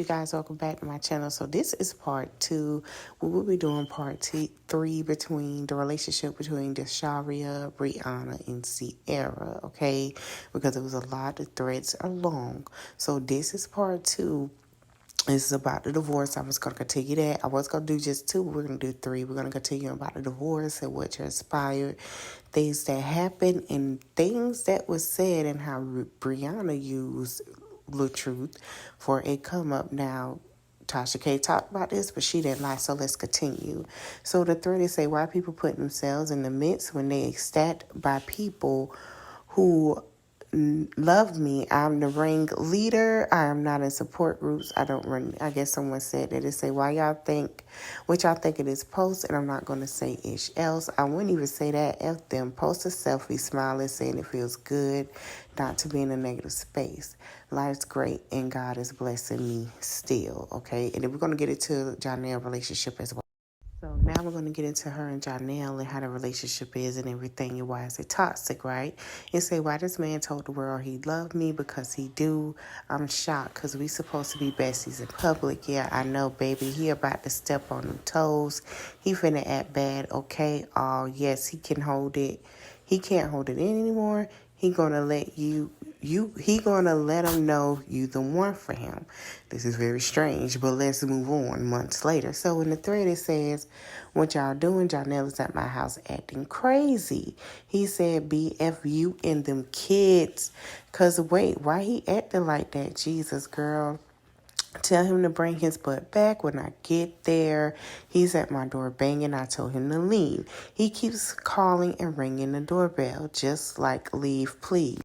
guys, welcome back to my channel. So this is part 2. We will be doing part 3 between the relationship between Desharia, Brianna, and Sierra, okay? Because it was a lot, the threads are long. So this is part 2. This is about the divorce. I was going to continue that. I was going to do just 2, but we're going to do 3. We're going to continue about the divorce and what transpired, things that happened, and things that was said, and how Brianna used the truth for a come up. Now, Tasha K talked about this, but she didn't lie, so let's continue. So the thread is say, why people put themselves in the midst when they ecstatic by people who love me. I'm the ring leader. I am not in support groups. I don't run. I guess someone said that. They say, why y'all think, what y'all think of this post? And I'm not going to say ish else. I wouldn't even say that. F them. Post a selfie, smiling, saying it feels good not to be in a negative space. Life's great and God is blessing me still. Okay. And then we're going to get into Janelle relationship as well. So now we're going to get into her and Janelle and how the relationship is and everything and why is it toxic, right? And say, why this man told the world he loved me because he do. I'm shocked because we supposed to be besties in public. Yeah, I know, baby. He about to step on them toes. He finna act bad, okay? Oh, yes, he can hold it. He can't hold it in anymore. He gonna let he gonna let him know you the one for him. This is very strange, but let's move on months later. So in the thread it says, what y'all doing? Janelle is at my house acting crazy. He said, BF you and them kids. Cause wait, why he acting like that? Jesus, girl. Tell him to bring his butt back when I get there. He's at my door banging. I told him to leave. He keeps calling and ringing the doorbell, just like leave, please.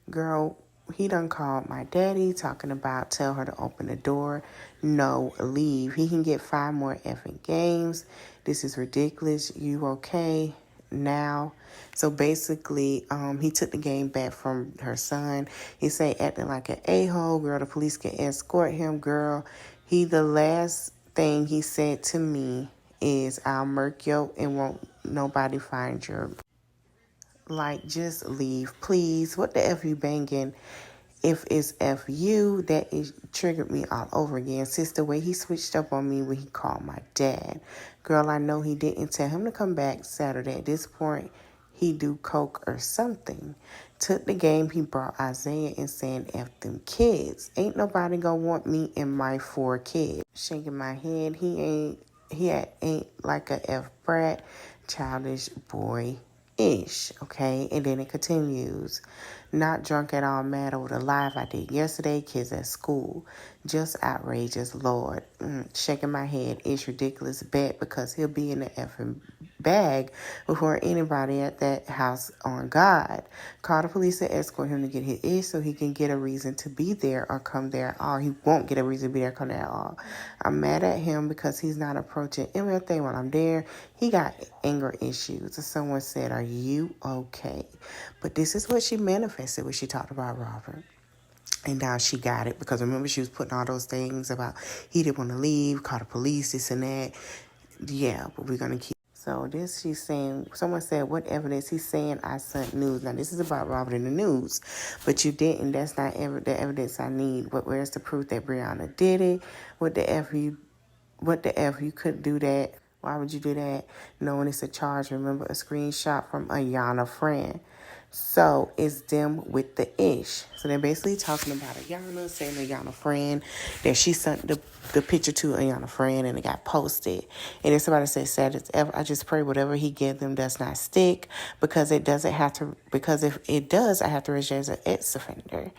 Girl, he done called my daddy talking about tell her to open the door. No, leave. He can get 5 more effing games. This is ridiculous. You okay? Now. So basically, he took the game back from her son. He say acting like an a-hole. Girl, the police can escort him. Girl, the last thing he said to me is, I'll murk you and won't nobody find your... Like, just leave, please. What the F you banging? If it's F you, that is triggered me all over again. Since the way he switched up on me when he called my dad. Girl, I know he didn't tell him to come back Saturday. At this point, he do coke or something. Took the game, he brought Isaiah and saying F them kids. Ain't nobody gonna want me and my 4 kids. Shaking my head, he ain't like a F brat, childish boy. Ish, okay? And then it continues. Not drunk at all, mad over the live I did yesterday, kids at school. Just outrageous, Lord. Shaking my head. It's ridiculous bet because he'll be in the effing bag before anybody at that house on God. Call the police and escort him to get his ish so he can get a reason to be there or come there at all. He won't get a reason to be there or come there at all. I'm mad at him because he's not approaching anything when I'm there. He got anger issues. Someone said, are you okay? But this is what she manifested when she talked about Robert. And now she got it because remember she was putting all those things about he didn't want to leave, call the police, this and that. Yeah, but we're going to keep. So this she's saying, someone said, what evidence? He's saying I sent news. Now this is about Robert in the news, but you didn't. That's not the evidence I need. Where's the proof that Brianna did it? What the F you couldn't do that? Why would you do that? Knowing it's a charge. Remember a screenshot from Ayana friend. So it's them with the ish. So they're basically talking about Ayana, saying Ayana friend, that she sent the picture to Ayana friend and it got posted. And then somebody said, I just pray whatever he give them does not stick because it doesn't have to, because if it does, I have to register as an ex-offender.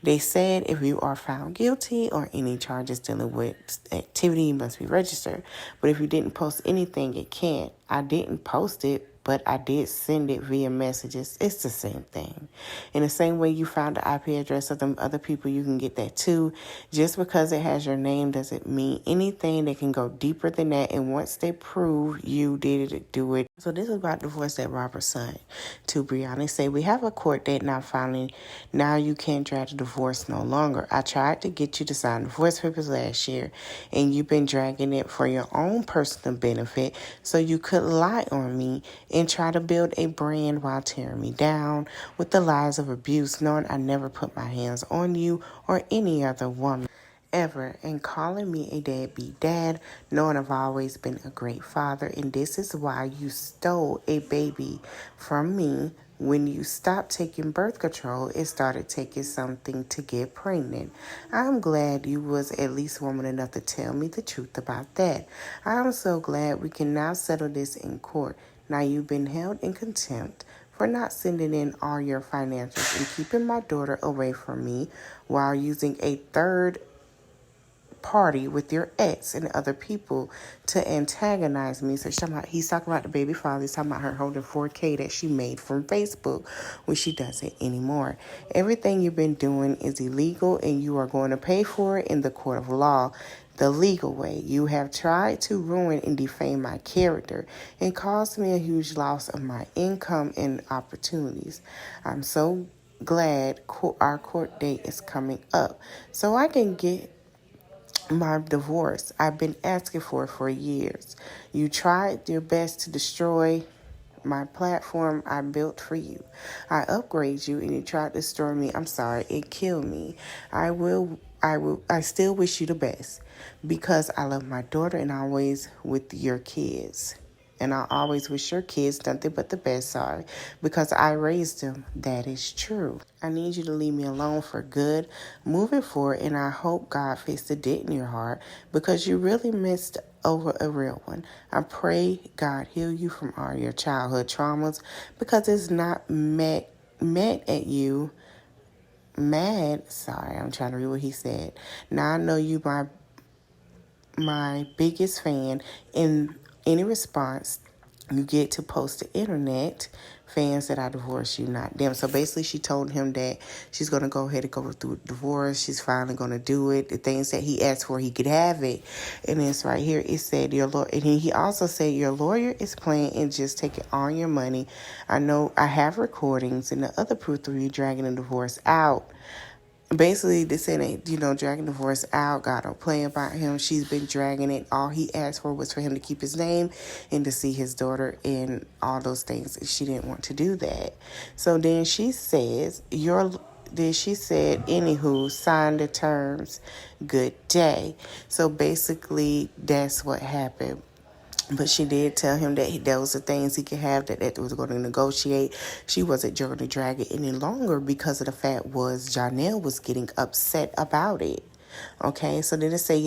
They said if you are found guilty or any charges dealing with activity, you must be registered. But if you didn't post anything, it can't. I didn't post it, but I did send it via messages. It's the same thing. In the same way you found the IP address of them other people, you can get that too. Just because it has your name doesn't mean anything. They can go deeper than that. And once they prove you did it, do it. So this is about divorce that Robert signed to Brianna. They say, we have a court date now finally. Now you can't drag the divorce no longer. I tried to get you to sign divorce papers last year, and you've been dragging it for your own personal benefit so you could lie on me and try to build a brand while tearing me down with the lies of abuse, knowing I never put my hands on you or any other woman. ever, and calling me a deadbeat dad, knowing I've always been a great father, and this is why you stole a baby from me. When you stopped taking birth control, it started taking something to get pregnant. I'm glad you was at least woman enough to tell me the truth about that. I'm so glad we can now settle this in court. Now you've been held in contempt for not sending in all your financials and keeping my daughter away from me while using a third party with your ex and other people to antagonize me. So he's talking about the baby father. He's talking about her holding 4K that she made from Facebook, which she doesn't anymore. Everything you've been doing is illegal, and you are going to pay for it in the court of law. The legal way. You have tried to ruin and defame my character and caused me a huge loss of my income and opportunities. I'm so glad our court date is coming up so I can get my divorce. I've been asking for years. You tried your best to destroy my platform I built for you. I upgrade you and you tried to destroy me. I'm sorry, it killed me. I still wish you the best because I love my daughter and always with your kids. And I always wish your kids nothing but the best, sorry, because I raised them. That is true. I need you to leave me alone for good moving forward, and I hope God fixed the dent in your heart because you really missed over a real one. I pray God heal you from all your childhood traumas because it's not met at you. Sorry, I'm trying to read what he said. Now I know you my biggest fan. In any response you get to post the internet, fans that I divorce you, not them. So basically she told him that she's going to go ahead and go through divorce. She's finally going to do it. The things that he asked for, he could have it. And it's right here. It said your lawyer, and he also said your lawyer is playing and just taking all your money. I know I have recordings and the other proof of you dragging the divorce out. Basically, they said, dragging divorce out. God don't play about him. She's been dragging it. All he asked for was for him to keep his name and to see his daughter and all those things. She didn't want to do that. So then she says, she said, anywho, sign the terms. Good day. So basically, that's what happened. But she did tell him that those are things he could have, that was going to negotiate. She wasn't going to drag it any longer because of the fact was Janelle was getting upset about it. Okay, so then it say,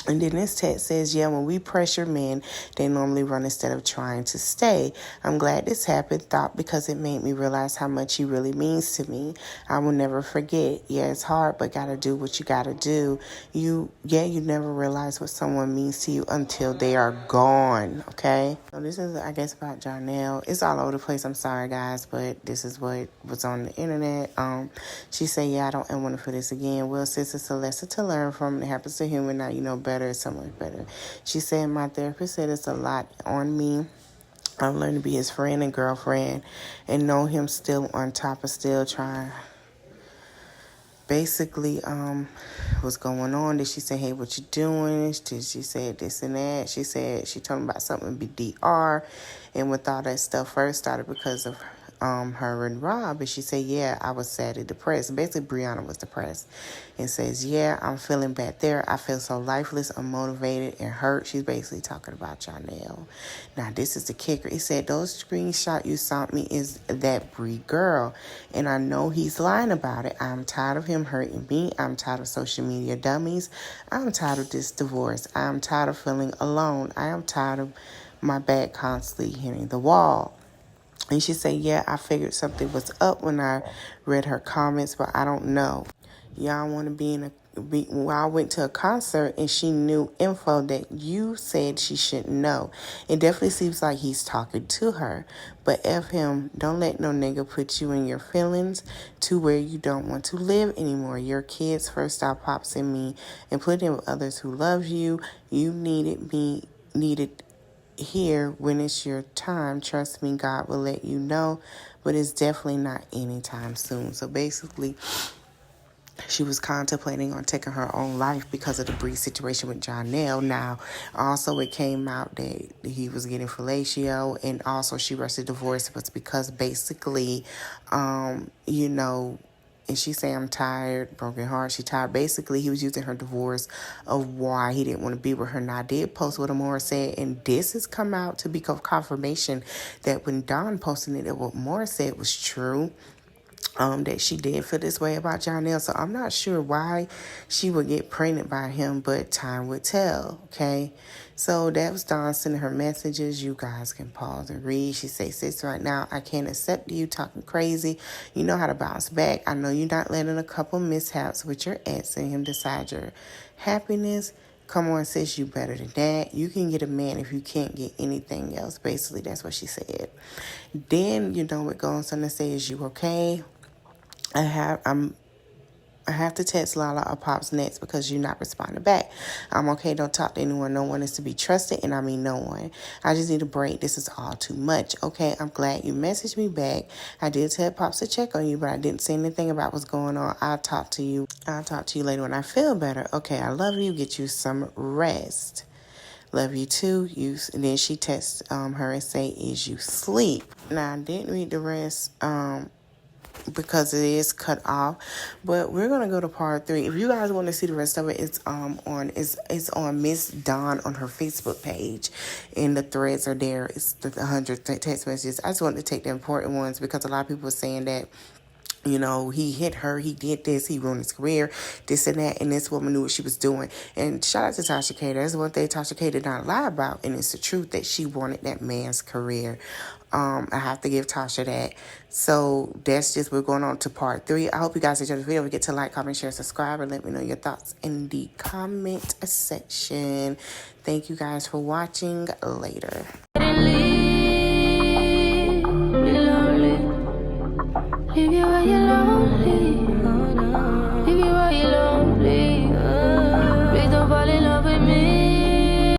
and then this text says, when we pressure men, they normally run instead of trying to stay. I'm glad this happened, because it made me realize how much he really means to me. I will never forget. Yeah, it's hard, but gotta do what you gotta do. You never realize what someone means to you until they are gone, okay? So this is, I guess, about Janelle. It's all over the place. I'm sorry, guys, but this is what was on the internet. She said, I don't want to feel this again. Well, sis, it's a lesson to learn from. It happens to human. Now you know better, so much better. She said, my therapist said it's a lot on me. I've learned to be his friend and girlfriend and know him still on top of still trying. Basically, what's going on? Did she say, hey, what you doing? She said this and that. She said she told him about something BDR, and with all that stuff first started because of her and Rob, and she said, I was sad and depressed. Basically, Brianna was depressed and says, I'm feeling bad there. I feel so lifeless, unmotivated, and hurt. She's basically talking about Janelle. Now, this is the kicker. It said, those screenshots you sent me is that Brie girl, and I know he's lying about it. I'm tired of him hurting me. I'm tired of social media dummies. I'm tired of this divorce. I'm tired of feeling alone. I am tired of my back constantly hitting the wall. And she said, I figured something was up when I read her comments, but I don't know. Y'all want to well, I went to a concert and she knew info that you said she shouldn't know. It definitely seems like he's talking to her. But F him, don't let no nigga put you in your feelings to where you don't want to live anymore. Your kids first out pops in me and plenty of others who love you. You needed here when it's your time. Trust me, God will let you know, but it's definitely not anytime soon. So basically, she was contemplating on taking her own life because of the brief situation with Janelle. Now, also it came out that he was getting fellatio, and also she rushed the divorce was because basically, and she say, I'm tired, broken heart. She tired. Basically, he was using her divorce of why he didn't want to be with her. Now, I did post what Amora said, and this has come out to be confirmation that when Dawn posted it, that what Amora said was true. That she did feel this way about Jonell. So I'm not sure why she would get pregnant by him, but time would tell, okay? So that was Dawn sending her messages. You guys can pause and read. She says, sis, right now, I can't accept you talking crazy. You know how to bounce back. I know you're not letting a couple mishaps with your ex and him decide your happiness. Come on, sis, you better than that. You can get a man if you can't get anything else. Basically, that's what she said. Then, what goes on to say, is you okay? I have to text Lala or Pops next because you're not responding back. I'm okay. Don't talk to anyone. No one is to be trusted, and I mean no one. I just need a break. This is all too much. Okay, I'm glad you messaged me back. I did tell Pops to check on you, but I didn't say anything about what's going on. I'll talk to you later when I feel better. Okay, I love you. Get you some rest. Love you too. And then she texts her and say, is you sleep? Now, I didn't read the rest because it is cut off, but we're gonna go to part 3. If you guys want to see the rest of it, it's on Miss Dawn on her Facebook page, and the threads are there. It's the 100 text messages. I just wanted to take the important ones because a lot of people are saying that he hit her, he did this, he ruined his career, this and that, and this woman knew what she was doing. And shout out to Tasha K. That's one thing Tasha K did not lie about, and it's the truth that she wanted that man's career. I have to give Tasha that. So that's just, we're going on to part 3. I hope you guys enjoyed the video. Forget to like, comment, share, subscribe, and let me know your thoughts in the comment section. Thank you guys for watching. Later. Leave you where you're lonely.